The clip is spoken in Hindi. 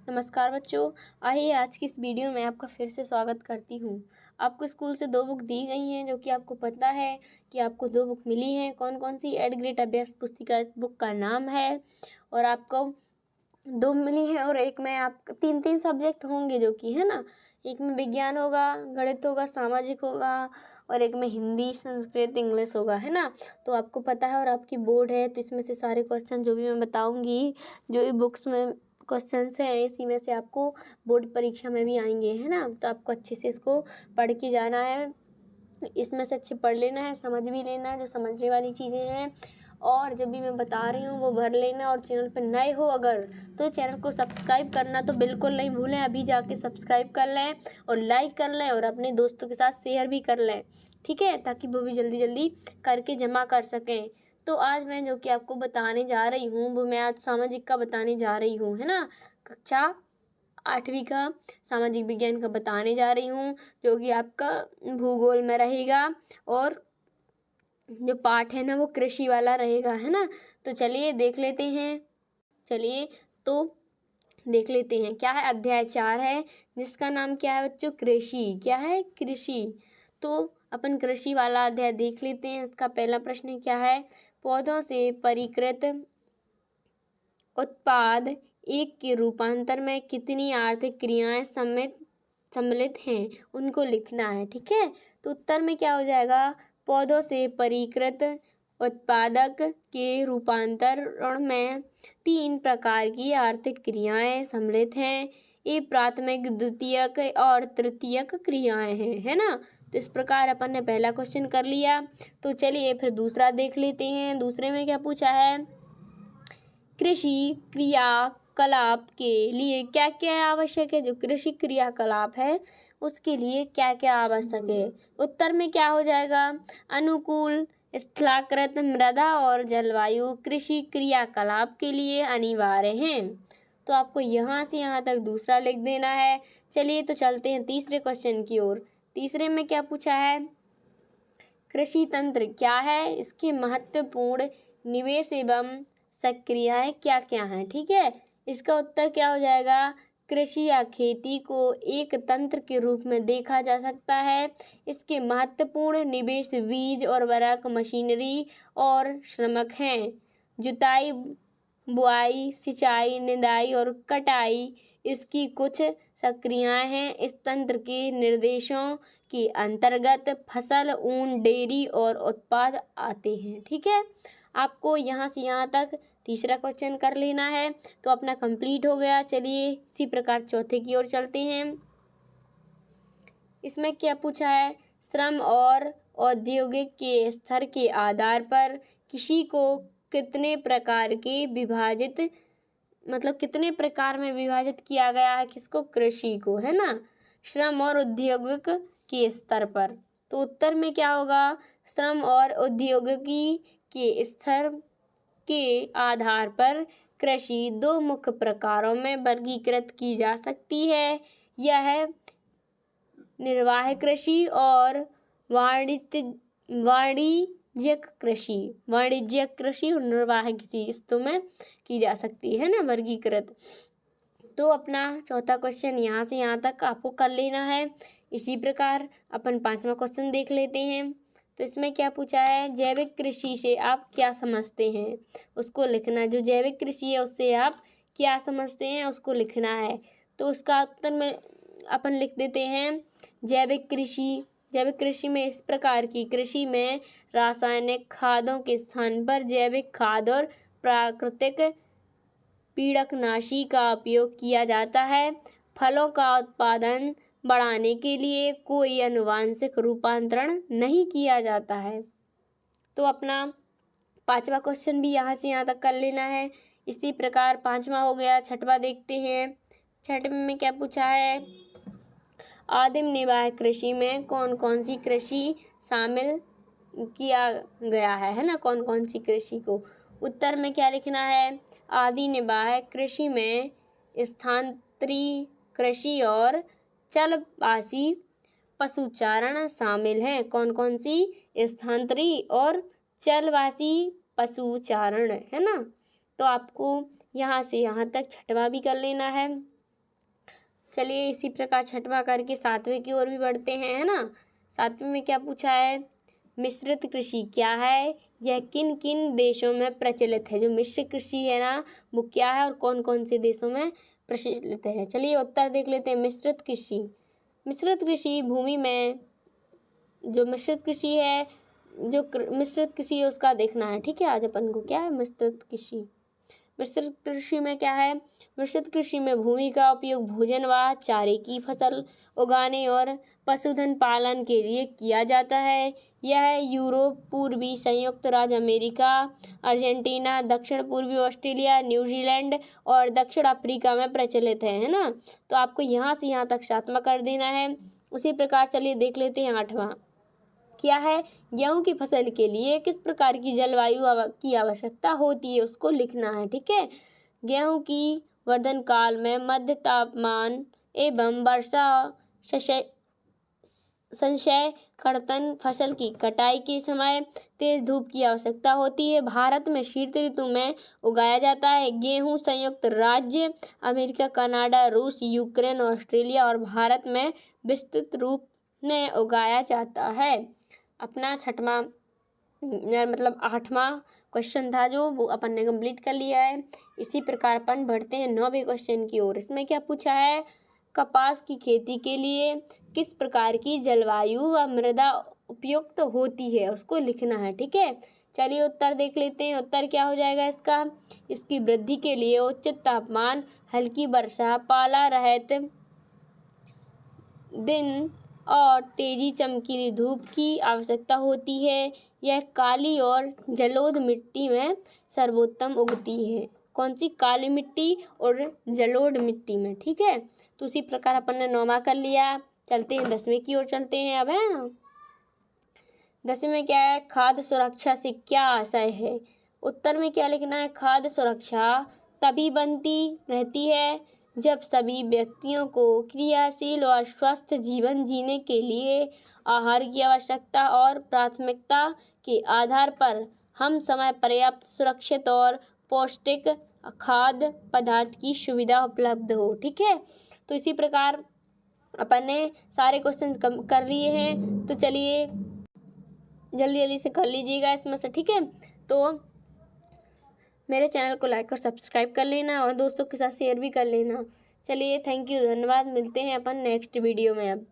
नमस्कार बच्चों, आइए आज की इस वीडियो में आपका फिर से स्वागत करती हूँ। आपको स्कूल से 2 बुक दी गई हैं जो कि आपको पता है कि आपको 2 बुक मिली हैं। कौन कौन सी? एड ग्रेट अभ्यास पुस्तिका इस बुक का नाम है और आपको 2 मिली हैं और एक में आप 3-3 सब्जेक्ट होंगे जो कि है ना, एक में विज्ञान होगा, गणित होगा, सामाजिक होगा और एक में हिंदी, संस्कृत, इंग्लिश होगा, है ना। तो आपको पता है और आपकी बोर्ड है, तो इसमें से सारे क्वेश्चन जो भी मैं बताऊँगी, जो भी बुक्स में क्वेश्चंस हैं इसी में से आपको बोर्ड परीक्षा में भी आएंगे, है ना। तो आपको अच्छे से इसको पढ़ के जाना है, इसमें से अच्छे पढ़ लेना है, समझ भी लेना है जो समझने वाली चीज़ें हैं और जब भी मैं बता रही हूँ वो भर लेना। और चैनल पर नए हो अगर तो चैनल को सब्सक्राइब करना तो बिल्कुल नहीं भूलें, अभी जाके सब्सक्राइब कर लें और लाइक कर लें और अपने दोस्तों के साथ शेयर भी कर लें, ठीक है, ताकि वो भी जल्दी जल्दी करके जमा कर सकें। तो आज मैं जो कि आपको बताने जा रही हूँ वो मैं आज सामाजिक का बताने जा रही हूँ, है ना। कक्षा 8वीं का सामाजिक विज्ञान का बताने जा रही हूँ जो कि आपका भूगोल में रहेगा और जो पाठ है ना वो कृषि वाला रहेगा, है ना। तो चलिए देख लेते हैं। देख लेते हैं क्या है। अध्याय 4 है जिसका नाम क्या है बच्चों? कृषि। क्या है? कृषि। तो अपन कृषि वाला अध्याय देख लेते हैं। इसका पहला प्रश्न क्या है? पौधों से परिकृत उत्पाद एक के रूपांतर में कितनी आर्थिक क्रियाएं सम्मिलित हैं, उनको लिखना है, ठीक है। तो उत्तर में क्या हो जाएगा? पौधों से परिकृत उत्पादक के रूपांतरण में 3 प्रकार की आर्थिक क्रियाएं सम्मिलित हैं। ये प्राथमिक, द्वितीयक और तृतीयक क्रियाएं हैं, है ना। तो इस प्रकार अपन ने पहला क्वेश्चन कर लिया। तो चलिए फिर दूसरा देख लेते हैं। दूसरे में क्या पूछा है? कृषि क्रियाकलाप के लिए क्या क्या आवश्यक है? जो कृषि क्रियाकलाप है उसके लिए क्या क्या आवश्यक है? उत्तर में क्या हो जाएगा? अनुकूल स्थलाकृत मृदा और जलवायु कृषि क्रियाकलाप के लिए अनिवार्य हैं। तो आपको यहाँ से यहाँ तक दूसरा लिख देना है। चलिए तो चलते हैं तीसरे क्वेश्चन की ओर। तीसरे में क्या पूछा है? कृषि तंत्र क्या है? इसके महत्वपूर्ण निवेश एवं सक्रियाएं क्या क्या हैं, ठीक है। इसका उत्तर क्या हो जाएगा? कृषि या खेती को एक तंत्र के रूप में देखा जा सकता है। इसके महत्वपूर्ण निवेश बीज और उर्वरक, मशीनरी और श्रमिक हैं। जुताई, बुआई, सिंचाई, निदाई और कटाई इसकी कुछ सक्रियाएं हैं। इस तंत्र के निर्देशों के अंतर्गत फसल, ऊन, डेयरी और उत्पाद आते हैं, ठीक है। आपको यहाँ से यहाँ तक तीसरा क्वेश्चन कर लेना है तो अपना कंप्लीट हो गया। चलिए इसी प्रकार चौथे की ओर चलते हैं। इसमें क्या पूछा है? श्रम और औद्योगिक के स्तर के आधार पर कृषि को कितने प्रकार के विभाजित कितने प्रकार में विभाजित किया गया है? किसको? कृषि को, है ना। श्रम और औद्योगिक के स्तर पर। तो उत्तर में क्या होगा? श्रम और औद्योगिकी के स्तर के आधार पर कृषि 2 मुख्य प्रकारों में वर्गीकृत की जा सकती है। यह है निर्वाह कृषि और वाणिज्यिक कृषि। वाणिज्यिक कृषि और निर्वाह कृषि इस दो में की जा सकती है ना वर्गीकृत। तो अपना चौथा क्वेश्चन यहाँ से यहाँ तक आपको कर लेना है। इसी प्रकार अपन 5वां क्वेश्चन देख लेते हैं। तो इसमें क्या पूछा है? जैविक कृषि से आप क्या समझते हैं, उसको लिखना है। जो जैविक कृषि है उससे आप क्या समझते हैं उसको लिखना है। तो उसका उत्तर में अपन लिख देते हैं जैविक कृषि में इस प्रकार की कृषि में रासायनिक खादों के स्थान पर जैविक खाद और प्राकृतिक पीड़कनाशी का उपयोग किया जाता है। फलों का उत्पादन बढ़ाने के लिए कोई आनुवंशिक रूपांतरण नहीं किया जाता है। तो अपना 5वां क्वेश्चन भी यहाँ से यहाँ तक कर लेना है। इसी प्रकार 5वां हो गया। 6वां देखते हैं। 6वें में क्या पूछा है? आदिम निर्वाह कृषि में कौन कौन सी कृषि शामिल किया गया है ना। कौन कौन सी कृषि को? उत्तर में क्या लिखना है? आदि निर्वाह कृषि में स्थानांतरी कृषि और चलवासी पशुचारण शामिल हैं। कौन कौन सी? स्थानांतरी और चलवासी पशुचारण, है ना। तो आपको यहाँ से यहाँ तक 6वां भी कर लेना है। चलिए इसी प्रकार छठवां करके सातवें की ओर भी बढ़ते हैं, है ना। सातवें में क्या पूछा है, मिश्रित कृषि क्या है, यह किन किन देशों में प्रचलित है। जो मिश्र कृषि है ना वो क्या है और कौन कौन से देशों में प्रचलित है। चलिए उत्तर देख लेते हैं। मिश्रित कृषि, मिश्रित कृषि भूमि में जो मिश्रित कृषि है, जो मिश्रित कृषि है उसका देखना है, ठीक है। आज अपन को क्या है, मिश्रित कृषि। मिश्रित कृषि में क्या है, मिश्रित कृषि में भूमि का उपयोग भोजन व चारे की फसल उगाने और पशुधन पालन के लिए किया जाता है। यह यूरोप, पूर्वी संयुक्त राज्य अमेरिका, अर्जेंटीना, दक्षिण पूर्वी ऑस्ट्रेलिया, न्यूजीलैंड और दक्षिण अफ्रीका में प्रचलित है ना। तो आपको यहाँ से यहाँ तक सातवां कर देना है। उसी प्रकार चलिए देख लेते हैं आठवां क्या है, गेहूं की फसल के लिए किस प्रकार की जलवायु की आवश्यकता होती है उसको लिखना है, ठीक है। गेहूं की वर्धन काल में मध्य तापमान एवं वर्षा संचय कर्तन, फसल की कटाई के समय तेज धूप की आवश्यकता होती है। भारत में शीत ऋतु में उगाया जाता है। गेहूं संयुक्त राज्य अमेरिका, कनाडा, रूस, यूक्रेन, ऑस्ट्रेलिया और भारत में विस्तृत रूप में उगाया जाता है। अपना छठवां मतलब आठवां क्वेश्चन था जो वो अपन ने कंप्लीट कर लिया है। इसी प्रकार अपन बढ़ते हैं 9वें क्वेश्चन की ओर। इसमें क्या पूछा है, कपास की खेती के लिए किस प्रकार की जलवायु व मृदा उपयुक्त होती है उसको लिखना है, ठीक है। चलिए उत्तर देख लेते हैं। उत्तर क्या हो जाएगा इसका, इसकी वृद्धि के लिए उच्च तापमान, हल्की वर्षा, पाला रहित दिन और तेजी चमकीली धूप की आवश्यकता होती है। यह काली और जलोढ़ मिट्टी में सर्वोत्तम उगती है। कौन सी, काली मिट्टी और जलोढ़ मिट्टी में, ठीक है। तो उसी प्रकार अपन ने 9वां कर लिया। चलते हैं 10वें की ओर चलते हैं अब, है ना। 10वें में क्या है, खाद्य सुरक्षा से क्या आशय है। उत्तर में क्या लिखना है, खाद्य सुरक्षा तभी बनती रहती है जब सभी व्यक्तियों को क्रियाशील और स्वस्थ जीवन जीने के लिए आहार की आवश्यकता और प्राथमिकता के आधार पर हम समय पर्याप्त, सुरक्षित और पौष्टिक खाद्य पदार्थ की सुविधा उपलब्ध हो, ठीक है। तो इसी प्रकार अपन ने सारे क्वेश्चंस कर लिए हैं। तो चलिए जल्दी जल्दी से कर लीजिएगा इसमें से, ठीक है। तो मेरे चैनल को लाइक और सब्सक्राइब कर लेना और दोस्तों के साथ शेयर भी कर लेना। चलिए थैंक यू, धन्यवाद। मिलते हैं अपन नेक्स्ट वीडियो में अब।